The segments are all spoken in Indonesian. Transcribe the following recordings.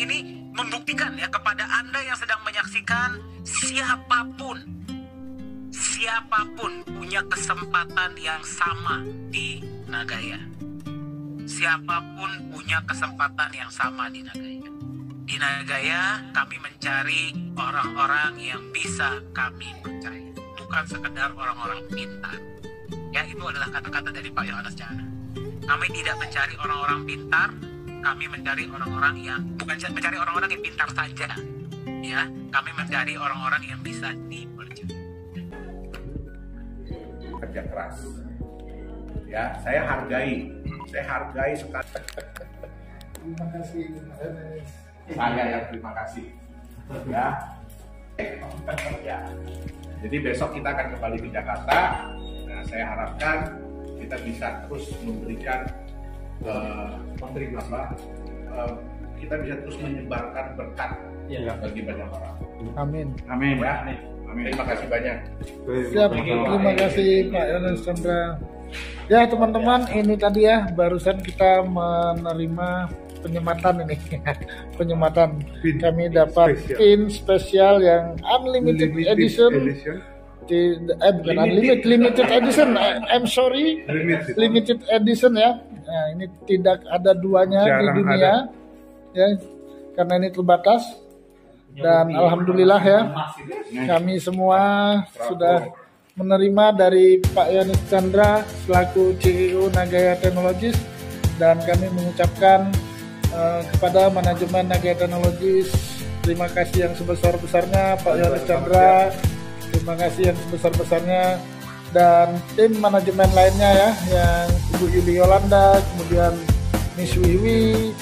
ini membuktikan ya kepada Anda yang sedang menyaksikan, siapapun punya kesempatan yang sama di Nagaya. Siapapun punya kesempatan yang sama di Nagaya. Di Nagaya kami mencari orang-orang yang bisa kami percaya, bukan sekedar orang-orang pintar. Ya, itu adalah kata-kata dari Pak Yohanes Chandra. Kami tidak mencari orang-orang pintar, kami mencari orang-orang yang bukan mencari orang-orang yang pintar saja. Ya, kami mencari orang-orang yang bisa dipercaya. Kerja keras. Ya, saya hargai sekali. Terima kasih. Saya yang terima kasih. Ya. Ya. Jadi besok kita akan kembali ke Jakarta. Nah, saya harapkan kita bisa terus memberikan kita bisa terus menyebarkan berkat bagi banyak orang. Amin. Amin ya. Amin. Terima kasih banyak. Siap. Terima kasih Pak Yohanes Chandra. Ya teman-teman, ini tadi ya barusan kita menerima penyematan ini. Penyematan. Kami dapat pin spesial yang unlimited edition. Bukan limited edition. I'm sorry. Limited edition ya. Nah, ini tidak ada duanya di dunia. Ya, karena ini terbatas. Dan alhamdulillah ya, kami semua sudah menerima dari Pak Yohanes Chandra selaku CEO Nagaya Technologies, dan kami mengucapkan kepada manajemen Nagaya Technologies terima kasih yang sebesar-besarnya Pak Yohanes Chandra, terima kasih yang sebesar-besarnya, dan tim manajemen lainnya ya, yang Ibu Yuli Yolanda, kemudian Miss Wiwi,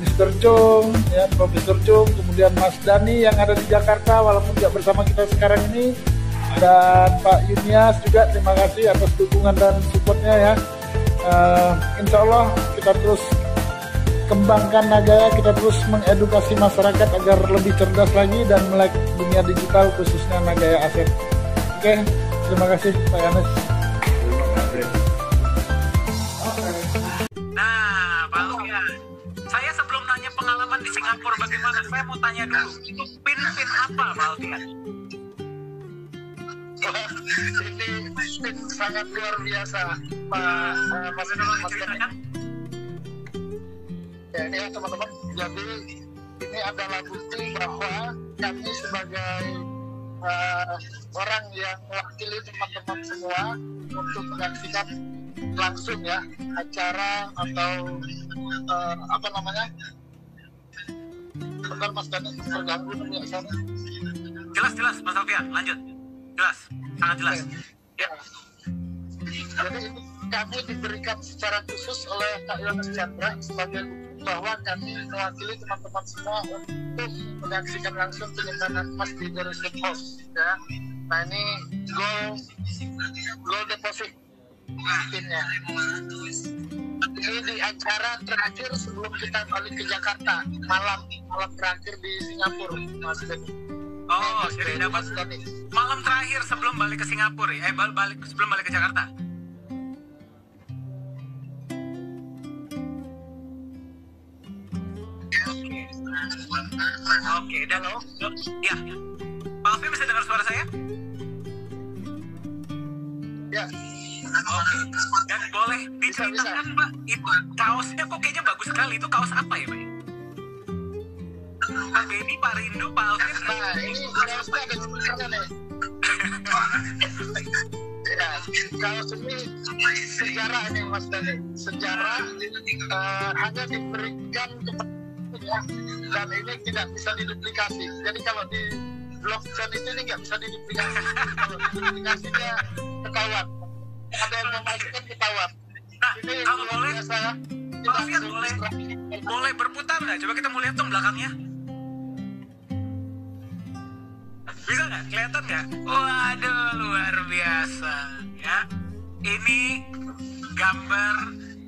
Mr. Jung, ya, Profesor Jung, kemudian Mas Dani yang ada di Jakarta walaupun tidak bersama kita sekarang ini, dan Pak Yunias juga terima kasih atas dukungan dan supportnya ya. Insya Allah kita terus kembangkan Nagaya, kita terus mengedukasi masyarakat agar lebih cerdas lagi dan melek dunia digital khususnya Nagaya Aset. Oke, terima kasih Pak Yohanes. Nah, Pak Alfian, saya sebelum nanya pengalaman di Singapura bagaimana, saya mau tanya dulu, itu pin apa Pak Alfian? Ini pin sangat luar biasa, Mas Dani. Ya, ini ya teman-teman, jadi ini adalah bukti bahwa kami sebagai orang yang mewakili teman-teman semua untuk menyaksikan langsung ya acara atau apa namanya, bentar Mas Dani terganggu nih ya sana. Jelas Mas Alfian, lanjut. Jelas, sangat jelas. Ya. Jadi ini kami diberikan secara khusus oleh Pak Yohanes Chandra sebagai bahwa kami mewakili teman-teman semua untuk menyaksikan langsung penyimpanan emas di Jerusalem House ya. Nah ini gold deposit pinnya. Ini di acara terakhir sebelum kita balik ke Jakarta, malam terakhir di Singapura, Mas Deni. Oh, jadi dapat malam terakhir sebelum balik ke Singapura ya? Sebelum balik ke Jakarta. Oke, dan ya, Pak Alfian bisa dengar suara saya? Ya. Oke, dan boleh diceritakan Pak, itu kaosnya kok kayaknya bagus sekali, itu kaos apa ya Pak? Pak Benny, Pak Rindu, Pak Alfian. Nah, ini kaosnya ada tulisannya nih. Ya, kaos ini sejarah ini Mas Dani. Sejarah hanya diberikan kepada, dan ini tidak bisa diduplikasi. Jadi kalau di blockchain ini nggak bisa diduplikasi. Kalau diduplikasinya ketahuan. Ada yang memasukkan ketahuan. Nah, ini kalau boleh, biasa, Pak Alfian boleh berputar nggak? Coba kita mau lihat dong belakangnya. Bisa nggak? Kelihatan nggak? Waduh, luar biasa ya. Ini gambar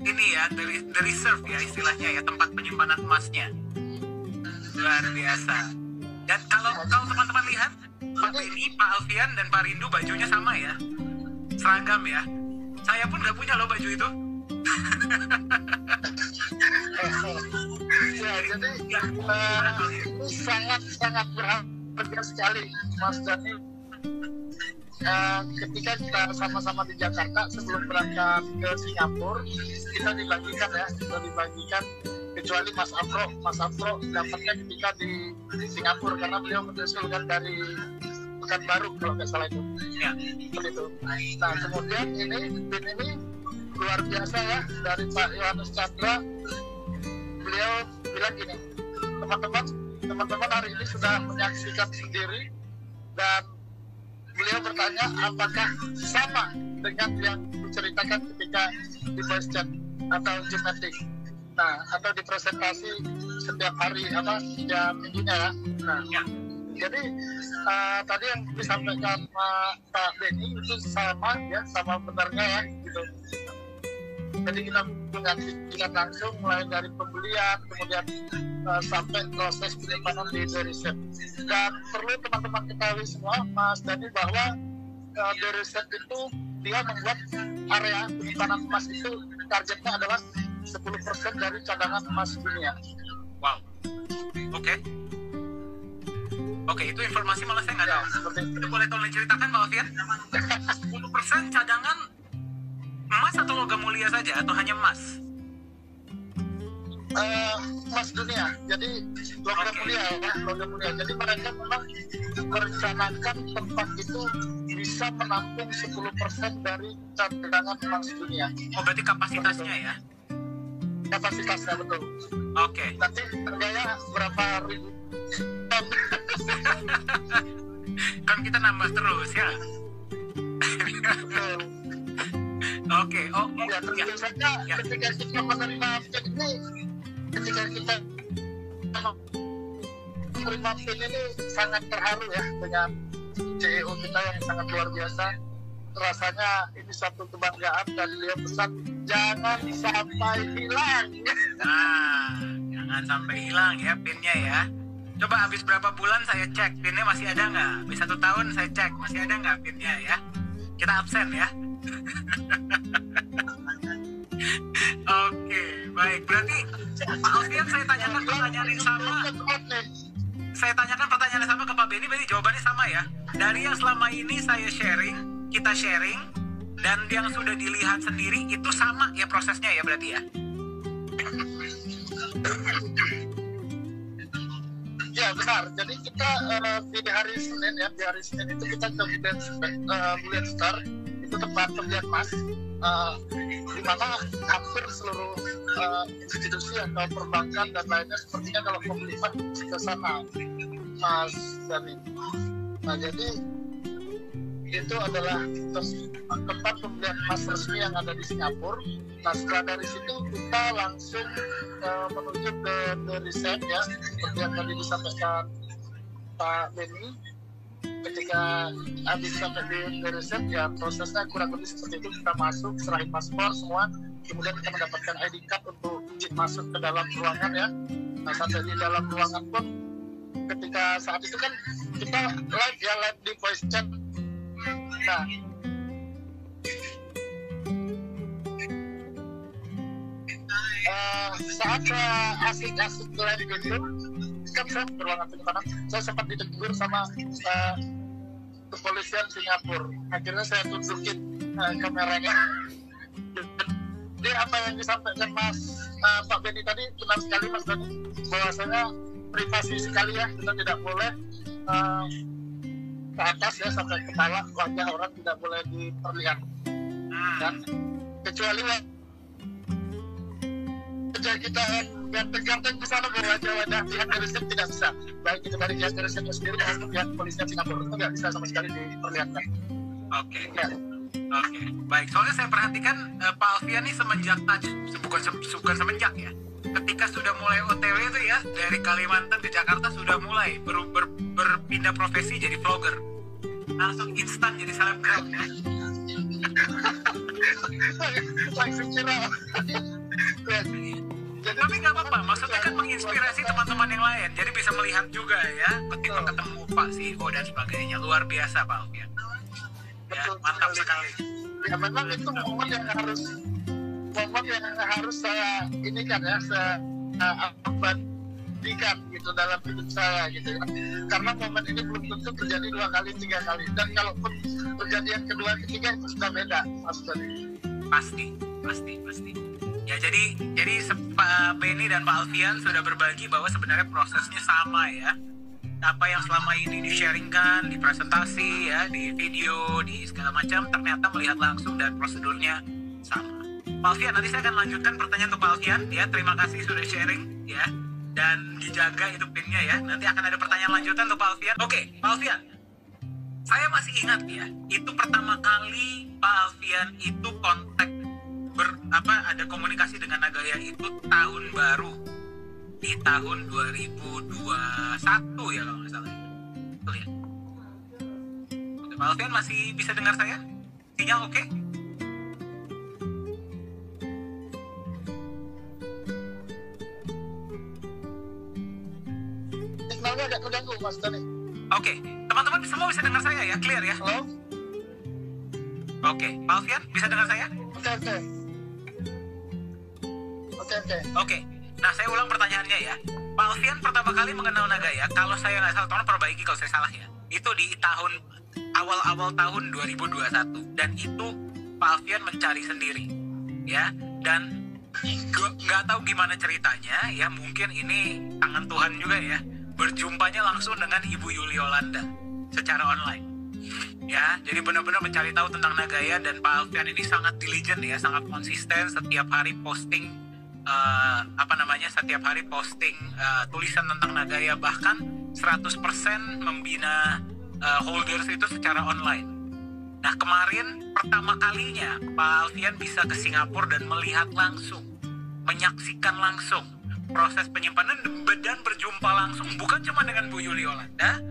ini ya, the reserve ya istilahnya ya, tempat penyimpanan emasnya. Luar biasa. Dan kalau teman-teman lihat, Pak Benny, Pak Alfian, dan Pak Rindu bajunya sama ya, seragam ya. Saya pun nggak punya loh baju itu. Ya, jadi ini sangat berharga sekali, Mas Dani. Ketika kita sama-sama di Jakarta sebelum berangkat ke Singapura, kita dibagikan kecuali Mas Afro dapatnya ketika di Singapura karena beliau menyusulkan dari Pekanbaru kalau nggak salah itu. Ya. Seperti itu. Nah, kemudian ini luar biasa ya dari Pak Yohanes Chandra. Beliau bilang gini, teman-teman hari ini sudah menyaksikan sendiri dan beliau bertanya apakah sama dengan yang diceritakan ketika di voice chat atau Zoom meeting. Nah, atau di presentasi setiap hari setiap minggunya ya. Nah, jadi tadi yang disampaikan Pak Benny itu sama benarnya ya gitu. Jadi kita menyaksikan langsung mulai dari pembelian kemudian sampai proses penyimpanan di Deriset. Dan perlu teman-teman ketahui semua, Mas Dani, bahwa Deriset itu dia membuat area penyimpanan emas itu targetnya adalah 10% dari cadangan emas dunia. Wow. Oke, itu informasi malah saya nggak tahu. Itu boleh tolong ceritakan Pak Alfian? 10% cadangan emas atau logam mulia saja atau hanya emas? Emas dunia, jadi logam mulia. Jadi mereka memang merencanakan tempat itu bisa menampung 10% dari cadangan emas dunia. Oh, berarti kapasitasnya ya? Kapasitasnya betul. Oke. Nanti harganya berapa ribu ton? Kan kita nambah terus ya. Betul. Oke. Ya, tentu saja ketika kita menerima ini, ketika kita menerima PIN ini sangat terharu ya dengan CEO kita yang sangat luar biasa. Rasanya ini satu kebanggaan dan dia pesan jangan sampai hilang. Nah, jangan sampai hilang ya PIN-nya ya. Coba habis berapa bulan saya cek PIN-nya masih ada nggak? Habis 1 tahun saya cek masih ada nggak PIN-nya ya. Kita absen ya. Oke, baik. Berarti Pak Alfian saya tanyakan pertanyaan yang sama. Saya tanyakan pertanyaan yang sama ke Pak Benny, berarti jawabannya sama ya. Dari yang selama ini kita sharing, dan yang sudah dilihat sendiri itu sama ya prosesnya ya berarti ya? Ya benar. Jadi kita di hari Senin itu kita ke Bullion Star, itu tempat pembelian emas, di mana hampir seluruh institusi atau perbankan dan lainnya sepertinya kalau pembeli emas ke sana, Mas Dani. Nah, jadi itu adalah tempat pembelian emas resmi yang ada di Singapura. Nah, setelah dari situ kita langsung menuju ke Deriset ya, seperti yang tadi disampaikan Pak Benny. Ketika habis sampai di Deriset ya prosesnya kurang lebih seperti itu. Kita masuk, serahin paspor semua, kemudian kita mendapatkan ID card untuk izin masuk ke dalam ruangan ya. Nah, sampai di dalam ruangan pun ketika saat itu kan kita live di voice chat. Nah, saat saya asik-asik live gitu, kan saya ke ruangan penyimpanan, saya sempat ditegur sama kepolisian Singapura. Akhirnya saya tunjukin kameranya. Jadi apa yang disampaikan Pak Benny tadi benar sekali, Mas Dani, bahwasanya privasi sekali ya, kita tidak boleh ke atas ya sampai kepala wajah orang tidak boleh diperlihatkan, kecuali kita ganteng-ganteng di sana berwajah-wajah pihak Deriset tidak bisa, baik itu dari pihak Derisetnya sendiri maupun pihak kepolisian Singapura itu nggak bisa sama sekali diperlihatkan. Oke. Baik, soalnya saya perhatikan Pak Alfian ini semenjak bukan semenjak ya, ketika sudah mulai OTW itu ya dari Kalimantan ke Jakarta sudah mulai berpindah profesi jadi vlogger, langsung instan jadi selebgram ya. Langsung viral. Tapi nggak apa-apa, maksudnya kan menginspirasi teman-teman yang lain, jadi bisa melihat juga ya ketika ketemu Pak CEO dan sebagainya. Luar biasa Pak Alfian ya, mantap sekali ya. Memang itu momen yang harus saya ini kan ya, saya abadikan gitu dalam hidup saya gitu ya. Karena momen ini belum tentu terjadi 2 kali 3 kali, dan kalaupun terjadi yang kedua ketiga itu sudah beda Mas Dani. Pasti. Ya jadi Pak Benny dan Pak Alfian sudah berbagi bahwa sebenarnya prosesnya sama ya. Apa yang selama ini di-sharingkan, di presentasi ya, di video, di segala macam, ternyata melihat langsung dan prosedurnya sama. Pak Alfian, nanti saya akan lanjutkan pertanyaan ke Pak Alfian ya. Terima kasih sudah sharing ya. Dan dijaga itu pinnya ya. Nanti akan ada pertanyaan lanjutan untuk Pak Alfian. Oke, Pak Alfian. Saya masih ingat ya, itu pertama kali Pak Alfian itu kontak ada komunikasi dengan Nagaya itu tahun baru di tahun 2021 ya kalau nggak salah. Betul ya? Oke, Pak Alfian masih bisa dengar saya? Sinyal oke? Signalnya agak terganggu Mas Dani. Oke, teman-teman semua bisa dengar saya ya? Clear ya? Halo? Oke, Pak Alfian bisa dengar saya? Oke. Nah, saya ulang pertanyaannya ya. Pak Alfian pertama kali mengenal Nagaya, kalau saya nggak salah, tolong perbaiki kalau saya salah ya. Itu di awal tahun 2021, dan itu Pak Alfian mencari sendiri, ya. Dan nggak tahu gimana ceritanya, ya. Mungkin ini tangan Tuhan juga ya. Berjumpanya langsung dengan Ibu Yuli Yolanda secara online. Ya, jadi benar-benar mencari tahu tentang Nagaya, dan Pak Alfian ini sangat diligent ya, sangat konsisten setiap hari posting setiap hari posting tulisan tentang Nagaya, bahkan 100% membina holders itu secara online. Nah, kemarin pertama kalinya Pak Alfian bisa ke Singapura dan melihat langsung, menyaksikan langsung proses penyimpanan dan berjumpa langsung bukan cuma dengan Bu Yuli Yolanda,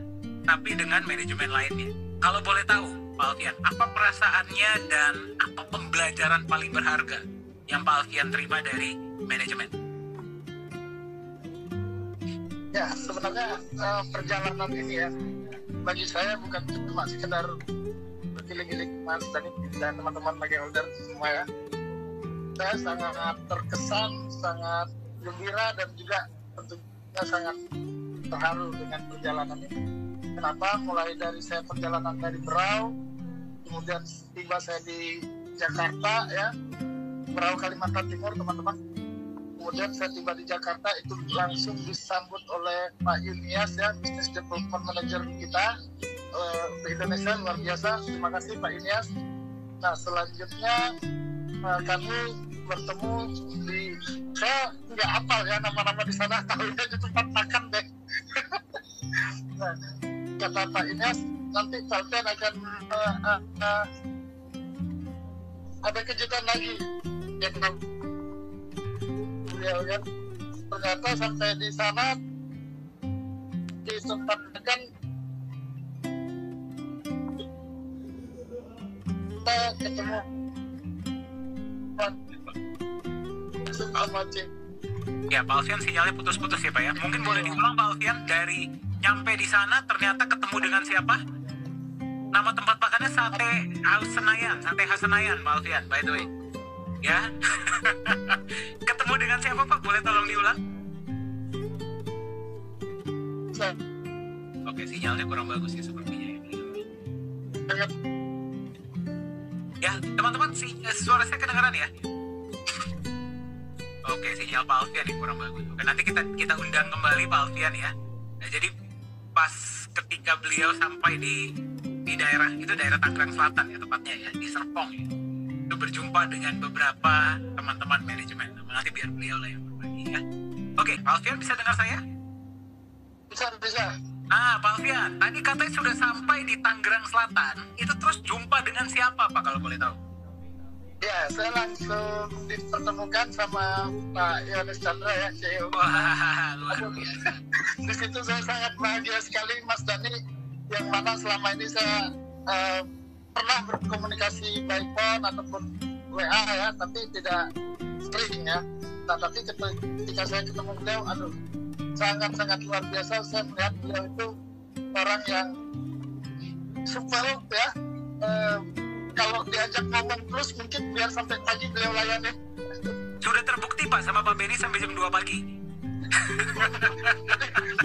tapi dengan manajemen lainnya. Kalau boleh tahu, Pak Alfian, apa perasaannya dan apa pembelajaran paling berharga yang Pak Alfian terima dari manajemen? Ya, sebenarnya perjalanan ini ya, bagi saya bukan cuma sekedar bergiling-giling Mas dan teman-teman bagi holder semua ya. Saya sangat terkesan, sangat gembira, dan juga tentunya sangat terharu dengan perjalanan ini. Kenapa? Mulai dari saya perjalanan dari Berau, kemudian tiba saya di Jakarta ya, Berau Kalimantan Timur teman-teman. Kemudian saya tiba di Jakarta, itu langsung disambut oleh Pak Yunias ya, Business Development Manager kita di Indonesia, luar biasa. Terima kasih Pak Yunias. Nah, selanjutnya kami bertemu di, saya nggak hafal ya nama-nama di sana, tahunya di tempat makan deh. Nah, kata Pak Yunias, nanti Pak Alfian akan ada kejutan lagi ya, beliau ya. Ternyata sampai di sana disempatkan kita ketemu sama Cik. Ya, Pak Alfian sinyalnya putus-putus ya Pak ya. Mungkin boleh diulang Pak Alfian, dari nyampe di sana ternyata ketemu dengan siapa? Nama tempat makannya Sate Khas Senayan Pak Alfian, by the way. Ya. Ketemu dengan siapa Pak? Boleh tolong diulang? Oke, sinyalnya kurang bagus ya sepertinya ya. Ya, teman-teman, suara saya kedengaran ya? Oke, sinyal Pak Alfian yang kurang bagus. Oke, nanti kita undang kembali Pak Alfian ya. Nah, jadi pas ketika beliau sampai di daerah itu, daerah Tangerang Selatan ya tepatnya ya, di Serpong ya, itu berjumpa dengan beberapa teman-teman manajemen. Nah, nanti biar beliau lah yang berbagi ya. Oke, Pak Alfian bisa dengar saya? Bisa. Nah, Pak Alfian, tadi katanya sudah sampai di Tangerang Selatan. Itu terus jumpa dengan siapa Pak kalau boleh tahu? Ya, saya langsung dipertemukan sama Pak Yohanes Chandra ya, CEO. Wah, luar biasa. Di situ saya sangat bahagia sekali Mas Dani, yang mana selama ini saya pernah berkomunikasi by phone ataupun WA ya, tapi tidak sering ya. Nah, tapi ketika saya ketemu beliau, aduh, sangat-sangat luar biasa. Saya melihat beliau itu orang yang support ya. Kalau diajak ngomong terus mungkin biar sampai pagi beliau layani. Sudah terbukti Pak sama Pak Benny sampai jam 2 pagi?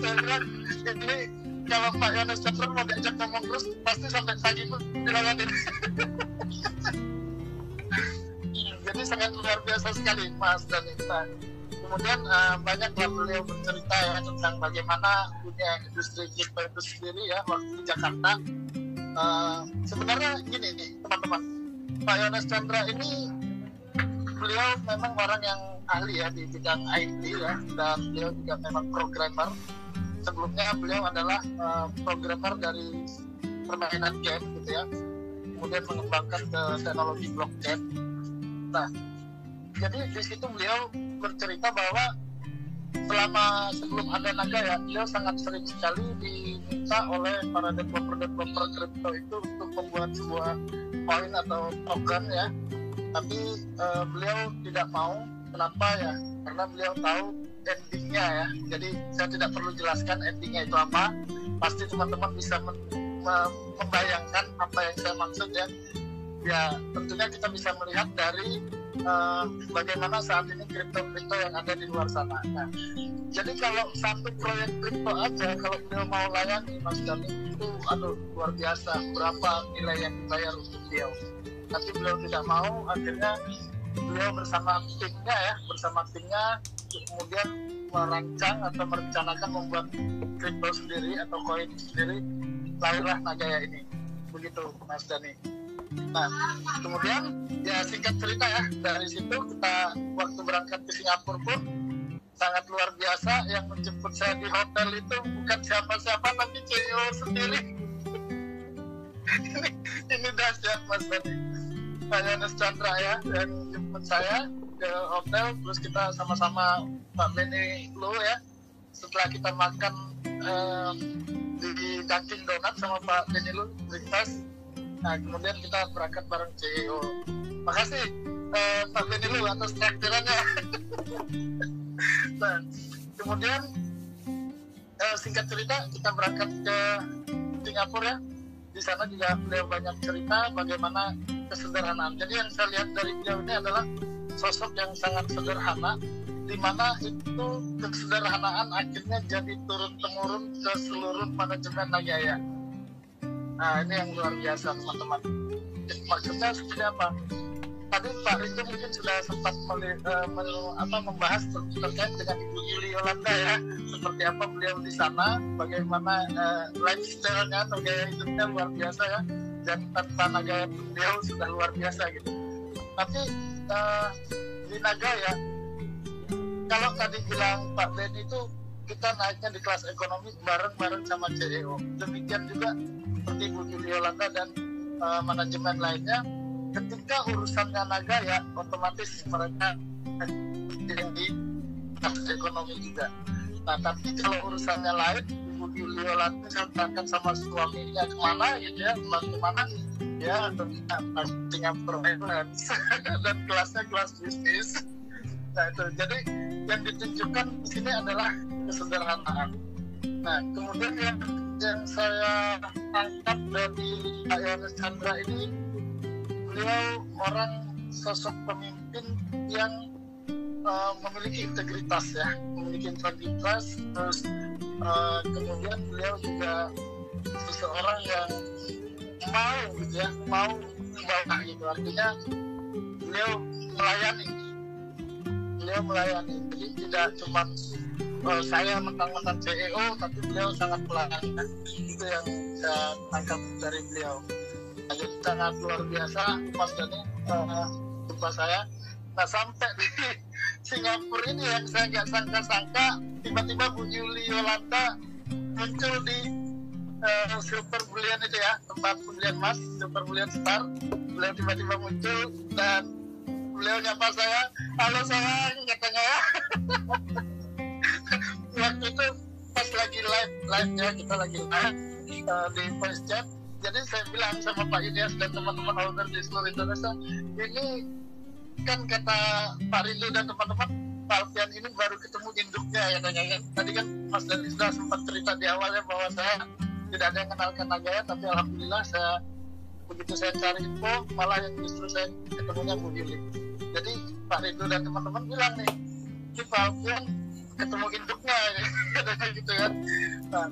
Saya bilang ini kalau Pak Yones Chandra mau diajak ngomong terus pasti sampai pagi pun dilawatin. Jadi sangat luar biasa sekali Mas Dani. Kemudian banyak beliau bercerita ya tentang bagaimana punya industri kita itu sendiri ya waktu di Jakarta. Sebenarnya gini nih teman-teman, Pak Yones Chandra ini beliau memang orang yang ahli ya di bidang IT ya, dan beliau juga memang programmer. Sebelumnya beliau adalah programmer dari permainan game gitu ya, kemudian mengembangkan ke teknologi blockchain. Nah, jadi di situ beliau bercerita bahwa sebelum ada Nagaya, beliau sangat sering sekali diminta oleh para developer kripto itu untuk membuat sebuah koin atau token ya. Tapi beliau tidak mau. Kenapa ya? Karena beliau tahu endingnya ya. Jadi saya tidak perlu jelaskan endingnya itu apa. Pasti teman-teman bisa membayangkan apa yang saya maksud ya. Ya tentunya kita bisa melihat dari bagaimana saat ini kripto-kripto yang ada di luar sana. Nah, jadi kalau satu proyek kripto aja, kalau beliau mau layani Mas Dani itu luar biasa berapa nilai yang dibayar untuk beliau. Tapi beliau tidak mau, akhirnya beliau bersama timnya kemudian merancang atau merencanakan membuat kripto sendiri atau koin sendiri, lahirlah Nagaya ini. Begitu Mas Dani. Nah, kemudian ya singkat cerita ya, dari situ kita waktu berangkat ke Singapura pun sangat luar biasa. Yang menjemput saya di hotel itu bukan siapa-siapa tapi CEO sendiri. ini dahsyat Mas Dani. Pak Yones Chandra ya yang menjemput saya ke hotel, terus kita sama-sama Pak Benny Lu ya. Setelah kita makan di Dunkin Donat sama Pak Benny Lu breakfast. Nah, kemudian kita berangkat bareng CEO. Makasih Pak Benny Lu atas traktirannya. Nah, kemudian singkat cerita kita berangkat ke Singapura ya. Di sana juga beliau banyak cerita bagaimana kesederhanaan. Jadi yang saya lihat dari beliau ini adalah sosok yang sangat sederhana, di mana itu kesederhanaan akhirnya jadi turun-temurun ke seluruh manajemen Nagaya. Nah, ini yang luar biasa teman-teman. Maksudnya seperti apa? Tadi Pak Rindu mungkin sudah sempat membahas terkait dengan Ibu Yuli Yolanda ya, seperti apa beliau di sana, bagaimana lifestyle-nya atau gaya hidupnya luar biasa ya, dan tanpa Nagaya beliau sudah luar biasa gitu. Tapi di Nagaya, kalau tadi bilang Pak Ben itu kita naiknya di kelas ekonomi bareng-bareng sama CEO. Demikian juga seperti Bu Yuli Yolanda dan manajemen lainnya. Ketika urusannya Nagaya, otomatis mereka di kelas ekonomi juga. Nah, tapi kalau urusannya lain, Ibu Yuli Yolanda misalkan sama suaminya kemana gitu ya, kemana ya, atau Singapura Airlines dan kelasnya kelas bisnis. Nah itu, jadi yang ditunjukkan di sini adalah kesederhanaan. Nah, kemudian yang saya tangkap dari Pak Yones Chandra ini, beliau orang sosok pemimpin yang memiliki integritas ya, terus kemudian beliau juga seseorang yang mau membawa gitu, artinya beliau melayani, jadi tidak cuma saya mentang-mentang CEO, tapi beliau sangat melayani. Itu yang saya tangkap dari beliau. Jadi sangat luar biasa Mas Dani jumpa saya. Nah, sampai di Singapura ini yang saya nggak sangka-sangka, tiba-tiba Bu Yuli Yolanda muncul di Silver Bullion itu ya, tempat pembelian emas, Silver Bullion Star. Beliau tiba-tiba muncul dan beliau nyapa saya, halo sayang, katanya ya. Waktu itu pas lagi live ya, kita lagi live di voice chat. Jadi saya bilang sama Pak Ilyas dan teman-teman holder di seluruh Indonesia, ini kan kata Pak Rindu dan teman-teman, Pak Alfian ini baru ketemu induknya ya katanya. Tadi kan Mas Dani sudah sempat cerita di awalnya bahwa saya tidak ada yang kenalkan Nagaya, tapi alhamdulillah begitu saya cari info, malah yang justru saya ketemunya Bu Yuli. Jadi Pak Rindu dan teman-teman bilang nih, Pak Alfian ketemu induknya katanya gitu kan. Nah,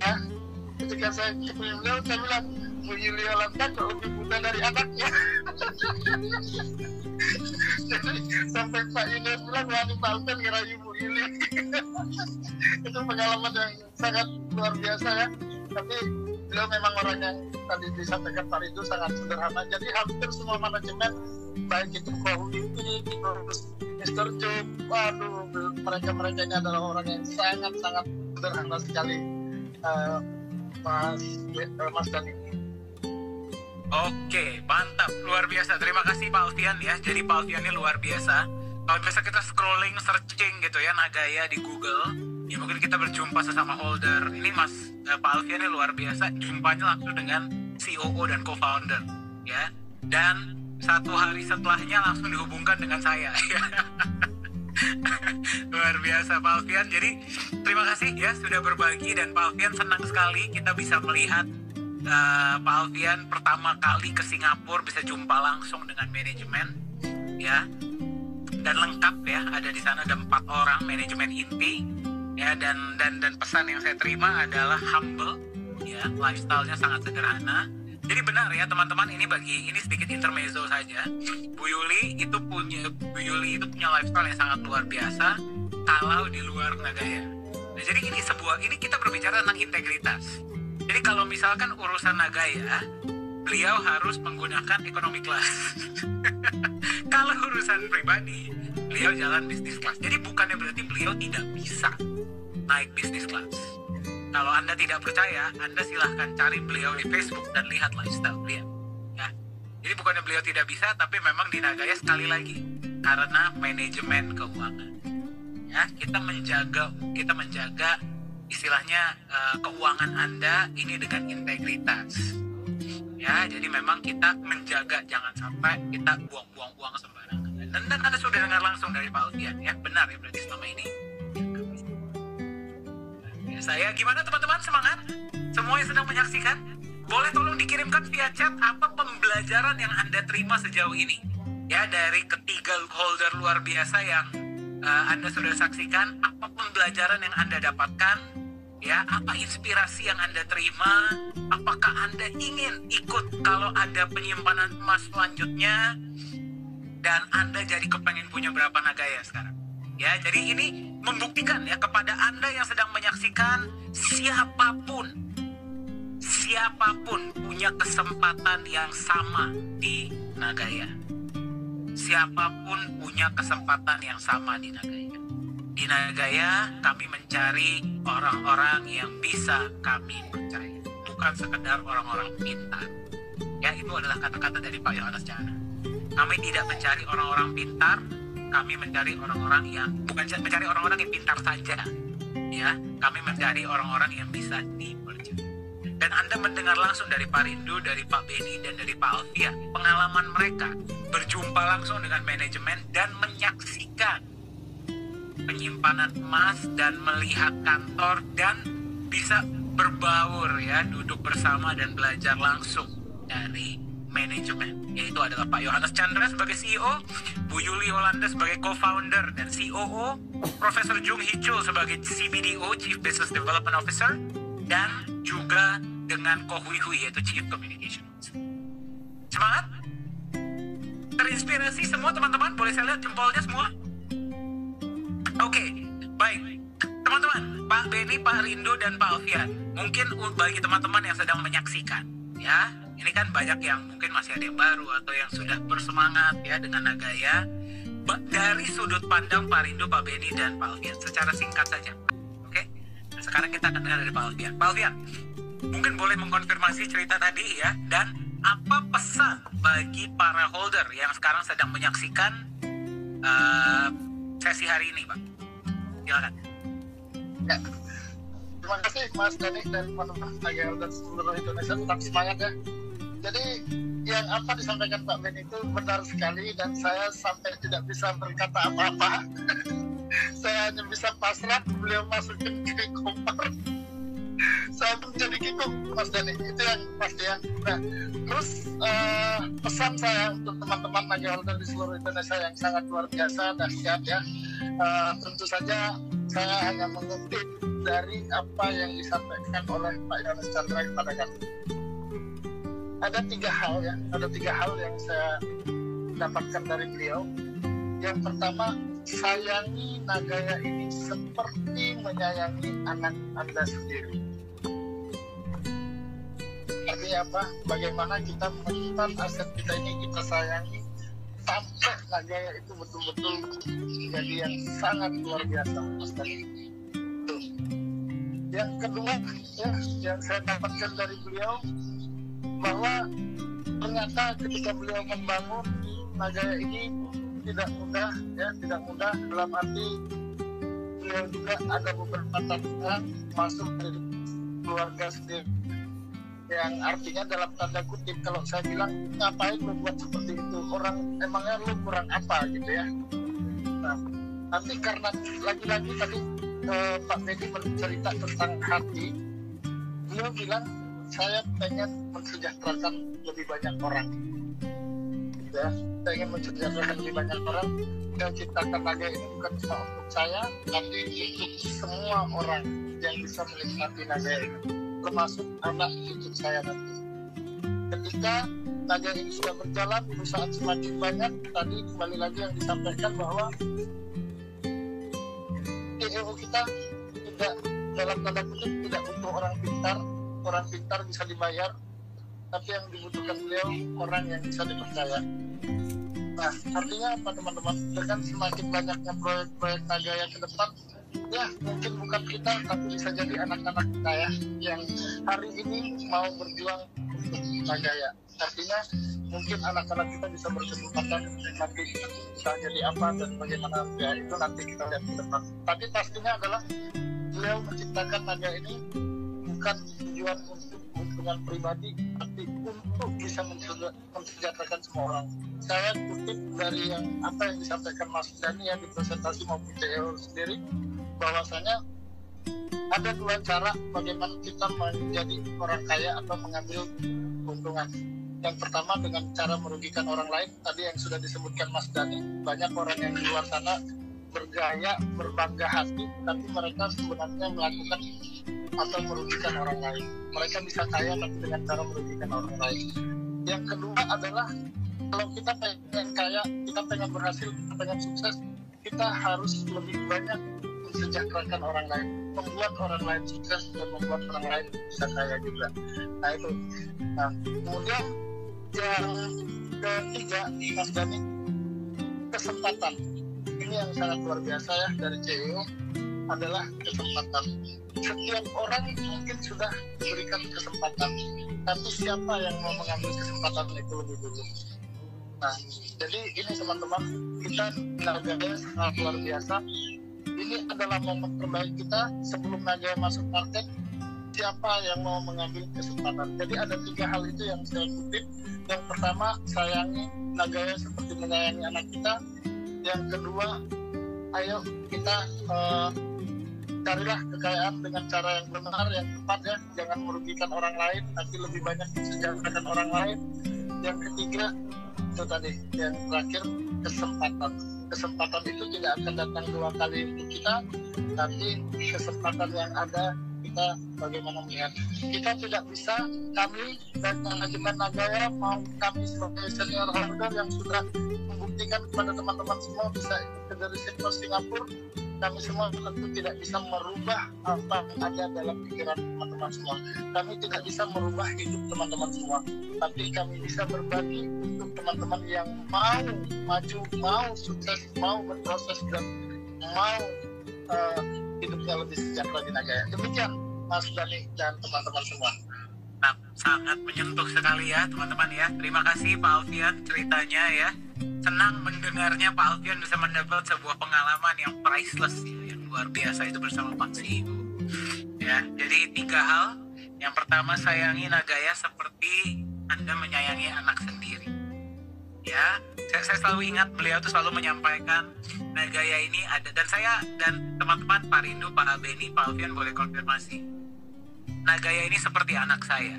dan ketika saya ketemu beliau, saya bilang, Bu Yuli Yolanda kok lebih muda dari anaknya. Jadi sampai Pak Yunus bilang, wah ini Pak Alpen ngerayu Bu Yuli. Itu pengalaman yang sangat luar biasa ya. Tapi beliau memang orang yang tadi disampaikan Pak Rindu sangat sederhana. Jadi hampir semua manajemen, baik itu Kohwiti, terus Mr. Job, waduh, mereka ini adalah orang yang sangat-sangat sederhana sekali, Mas Dani. Oke, mantap, luar biasa. Terima kasih Pak Alfian ya. Jadi Pak Alfian ini luar biasa. Kalau biasa kita scrolling, searching gitu ya, Nagaya di Google, ya mungkin kita berjumpa sesama holder. Ini Pak Alfian ini luar biasa. Jumpanya langsung dengan COO dan co-founder ya. Dan 1 hari setelahnya langsung dihubungkan dengan saya. Luar biasa Pak Alfian. Jadi terima kasih ya sudah berbagi, dan Pak Alfian senang sekali kita bisa melihat Pak Alfian pertama kali ke Singapura bisa jumpa langsung dengan manajemen ya, dan lengkap ya, ada di sana ada 4 orang manajemen inti ya, dan pesan yang saya terima adalah humble ya, lifestyle-nya sangat sederhana. Jadi benar ya teman-teman, ini sedikit intermezzo saja. Bu Yuli itu punya lifestyle yang sangat luar biasa kalau di luar Nagaya. Nah, jadi ini kita berbicara tentang integritas. Jadi kalau misalkan urusan Nagaya, beliau harus menggunakan economy class. Kalau urusan pribadi, beliau jalan business class. Jadi bukannya berarti beliau tidak bisa naik business class. Kalau Anda tidak percaya, Anda silahkan cari beliau di Facebook dan lihat lifestyle beliau. Ya. Jadi bukannya beliau tidak bisa, tapi memang di Nagaya sekali lagi karena manajemen keuangan. Ya, kita menjaga istilahnya keuangan Anda ini dengan integritas. Ya, jadi memang kita menjaga jangan sampai kita buang-buang uang sembarangan. Dan Anda sudah dengar langsung dari Pak Alfian ya, benar ya berarti selama ini. Saya gimana teman-teman, semangat? Semua yang sedang menyaksikan, boleh tolong dikirimkan via chat apa pembelajaran yang Anda terima sejauh ini ya, dari ketiga holder luar biasa yang Anda sudah saksikan. Apa pembelajaran yang Anda dapatkan ya, apa inspirasi yang Anda terima, apakah Anda ingin ikut kalau ada penyimpanan emas selanjutnya, dan Anda jadi kepengen punya berapa Nagaya sekarang ya. Jadi ini membuktikan ya kepada Anda yang sedang menyaksikan, siapapun punya kesempatan yang sama di Nagaya. Siapapun punya kesempatan yang sama di Nagaya. Di Nagaya kami mencari orang-orang yang bisa kami percaya, bukan sekedar orang-orang pintar. Ya, itu adalah kata-kata dari Pak Yohanes Jana. Kami tidak mencari orang-orang pintar, kami mencari orang-orang yang bukan mencari orang-orang yang pintar saja. Ya, kami mencari orang-orang yang bisa dipercaya. Dan Anda mendengar langsung dari Pak Rindu, dari Pak Beni, dan dari Pak Alfian pengalaman mereka berjumpa langsung dengan manajemen dan menyaksikan penyimpanan emas dan melihat kantor dan bisa berbaur ya, duduk bersama dan belajar langsung dari manajemen, yaitu adalah Pak Yohanes Chandra sebagai CEO, Bu Yuli Yolanda sebagai co-founder dan COO, Profesor Jung Hee Chul sebagai CBDO, Chief Business Development Officer, dan juga dengan Ko Hui Hui yaitu Chief Communication Officer. Semangat? Terinspirasi semua teman-teman? Boleh saya lihat jempolnya semua? Oke, baik. Teman-teman, Pak Beni, Pak Rindu, dan Pak Alfian, mungkin bagi teman-teman yang sedang menyaksikan, ya, ini kan banyak yang mungkin masih ada yang baru atau yang sudah bersemangat ya dengan Nagaya. Dari sudut pandang Pak Rindu, Pak Beni, dan Pak Alfian, secara singkat saja. Oke? Nah, sekarang kita akan dengar dari Pak Alfian. Pak Alfian, mungkin boleh mengkonfirmasi cerita tadi ya, dan apa pesan bagi para holder yang sekarang sedang menyaksikan sesi hari ini, Pak? Silakan. Ya. Terima kasih Mas Dani dan teman-teman Nagaya dan seluruh Indonesia, tetap semangat ya. Jadi yang apa disampaikan Pak Ben itu benar sekali, dan saya sampai tidak bisa berkata apa-apa. Saya hanya bisa pasrah, beliau masukin ke kompor. Saya pun jadi begitu Mas Dani, itu yang pasti ya. Nah, terus pesan saya untuk teman-teman Naga di seluruh Indonesia yang sangat luar biasa dahsyat ya. Tentu saja saya hanya mengutip dari apa yang disampaikan oleh Pak Yohanes Chandra kepada kami. Ada tiga hal yang saya dapatkan dari beliau. Yang pertama, sayangi Nagaya ini seperti menyayangi anak Anda sendiri. Artinya apa? Bagaimana kita menyimpan aset kita ini, kita sayangi sampai Nagaya itu betul-betul menjadi yang sangat luar biasa. Yang kedua, ya, yang saya dapatkan dari beliau, bahwa ternyata ketika beliau membangun Nagaya ini tidak mudah dalam arti beliau juga ada beberapa tantangan masuk dari keluarga sendiri, yang artinya dalam tanda kutip kalau saya bilang ngapain lu buat seperti itu, orang emangnya lu kurang apa gitu ya. Nah, nanti karena lagi-lagi tadi Pak Bedi bercerita tentang hati, beliau bilang saya pengen mensejahterakan lebih banyak orang. Ya, saya ingin mensejahterakan lebih banyak orang. Saya ciptakan Naga ini bukan cuma untuk saya, tapi untuk semua orang yang bisa menikmati Naga ini, termasuk anak cucu saya nanti. Ketika Naga ini sudah berjalan, perusahaan semakin banyak. Tadi kembali lagi yang disampaikan bahwa CEO kita tidak, dalam tanda kutip, tidak untuk orang pintar. Orang pintar bisa dibayar, tapi yang dibutuhkan beliau orang yang bisa dipercaya. Nah, artinya apa teman-teman? Dengan semakin banyaknya proyek-proyek Nagaya ke depan, ya mungkin bukan kita, tapi bisa jadi anak-anak kita ya, yang hari ini mau berjuang untuk Nagaya. Artinya mungkin anak-anak kita bisa berkesempatan nanti bisa jadi apa dan bagaimana, ya itu nanti kita lihat ke depan. Tapi pastinya adalah beliau menciptakan Nagaya ini bukan tujuan untuk keuntungan pribadi, tapi untuk bisa mensejahterakan semua orang. Saya kutip dari apa yang disampaikan Mas Dani ya di presentasi maupun CEO sendiri, bahwasanya ada dua cara bagaimana kita menjadi orang kaya atau mengambil keuntungan. Yang pertama dengan cara merugikan orang lain, tadi yang sudah disebutkan Mas Dani. Banyak orang yang di luar sana bergaya, berbangga hati, tapi mereka sebenarnya melakukan atau merugikan orang lain. Mereka bisa kaya tapi dengan cara merugikan orang lain. Yang kedua adalah kalau kita pengen kaya, kita pengen berhasil, kita pengen sukses, kita harus lebih banyak mensejahterakan orang lain, membuat orang lain sukses dan membuat orang lain bisa kaya juga. Nah itu. Nah, kemudian yang ketiga, Mas Dani, kesempatan. Ini yang sangat luar biasa ya dari CEO, adalah kesempatan. Setiap orang mungkin sudah diberikan kesempatan, tapi siapa yang mau mengambil kesempatan itu lebih dulu. Nah, jadi ini teman-teman, kita Nagaya sangat luar biasa. Ini adalah momen terbaik kita sebelum Nagaya masuk market. Siapa yang mau mengambil kesempatan? Jadi ada tiga hal itu yang saya kutip. Yang pertama, sayangi Nagaya seperti menyayangi anak kita. Yang kedua, ayo kita carilah kekayaan dengan cara yang benar, yang tepat ya, jangan merugikan orang lain, tapi lebih banyak mensejahterakan orang lain. Yang ketiga, itu tadi, yang terakhir, kesempatan. Kesempatan itu tidak akan datang dua kali untuk kita, tapi kesempatan yang ada kita bagaimana melihat. Kita tidak bisa, kami dan manajemen Nagaya, mau kami sebagai senior holder yang sudah membuktikan kepada teman-teman semua bisa ikut dari sektor Singapura, kami semua tentu tidak bisa merubah apa yang ada dalam pikiran teman-teman semua. Kami tidak bisa merubah hidup teman-teman semua, tapi kami bisa berbagi untuk teman-teman yang mau maju, mau sukses, mau berproses dan mau hidupnya lebih sejahtera di Nagaya. Demikian Mas Dani dan teman-teman semua. Sangat menyentuh sekali ya teman-teman ya. Terima kasih Pak Alfian ceritanya ya. Senang mendengarnya Pak Alfian bisa mendapat sebuah pengalaman yang priceless ya, yang luar biasa itu bersama Pak CEO. Ya, jadi tiga hal. Yang pertama, sayangi Nagaya seperti Anda menyayangi anak sendiri. Ya, saya selalu ingat beliau tuh selalu menyampaikan Nagaya ini ada, dan saya dan teman-teman Pak Rindu, Pak Beni, Pak Alfian boleh konfirmasi. Nagaya ini seperti anak saya.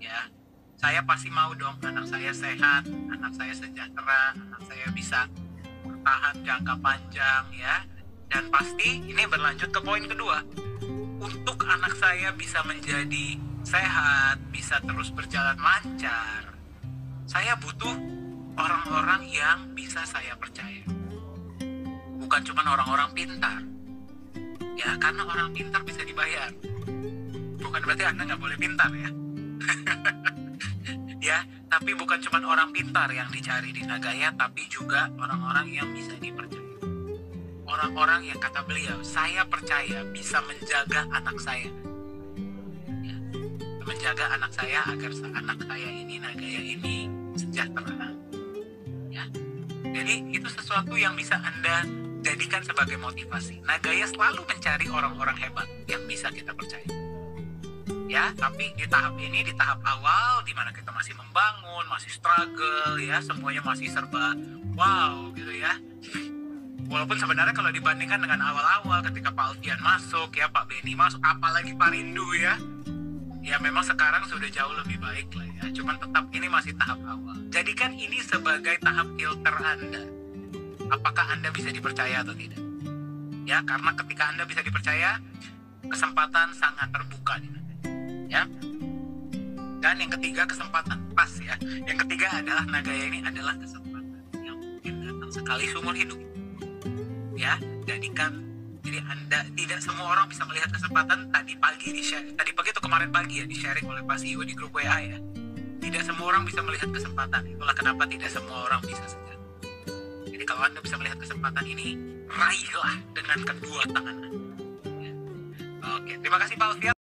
Ya, saya pasti mau dong anak saya sehat, anak saya sejahtera, anak saya bisa bertahan jangka panjang ya. Dan pasti ini berlanjut ke poin kedua. Untuk anak saya bisa menjadi sehat, bisa terus berjalan lancar, saya butuh orang-orang yang bisa saya percaya. Bukan cuma orang-orang pintar. Ya, karena orang pintar bisa dibayar. Bukan berarti Anda nggak boleh pintar ya. Ya, tapi bukan cuma orang pintar yang dicari di Nagaya, tapi juga orang-orang yang bisa dipercaya. Orang-orang yang kata beliau, saya percaya bisa menjaga anak saya. Ya, menjaga anak saya agar anak saya ini, Nagaya ini sejahtera. Ya, jadi itu sesuatu yang bisa Anda jadikan sebagai motivasi. Nagaya selalu mencari orang-orang hebat yang bisa kita percaya. Ya, tapi di tahap ini, di tahap awal, di mana kita masih membangun, masih struggle, ya, semuanya masih serba wow, gitu ya. Walaupun sebenarnya kalau dibandingkan dengan awal-awal, ketika Pak Alfian masuk, ya, Pak Benny masuk, apalagi Pak Rindu, ya, ya memang sekarang sudah jauh lebih baik lah, ya. Cuman tetap ini masih tahap awal. Jadikan ini sebagai tahap filter Anda. Apakah Anda bisa dipercaya atau tidak? Ya, karena ketika Anda bisa dipercaya, kesempatan sangat terbuka nih. Ya. Dan yang ketiga, kesempatan pas ya. Yang ketiga adalah Nagaya ini adalah kesempatan yang mungkin datang sekali seumur hidup. Ya, jadikan jadi Anda, tidak semua orang bisa melihat kesempatan. Tadi pagi itu kemarin pagi ya di sharing oleh Pak CEO di grup WA ya. Tidak semua orang bisa melihat kesempatan. Itulah kenapa tidak semua orang bisa saja. Jadi kalau Anda bisa melihat kesempatan ini, raihlah dengan kedua tangan Anda. Ya. Oke, terima kasih Pak Alfian.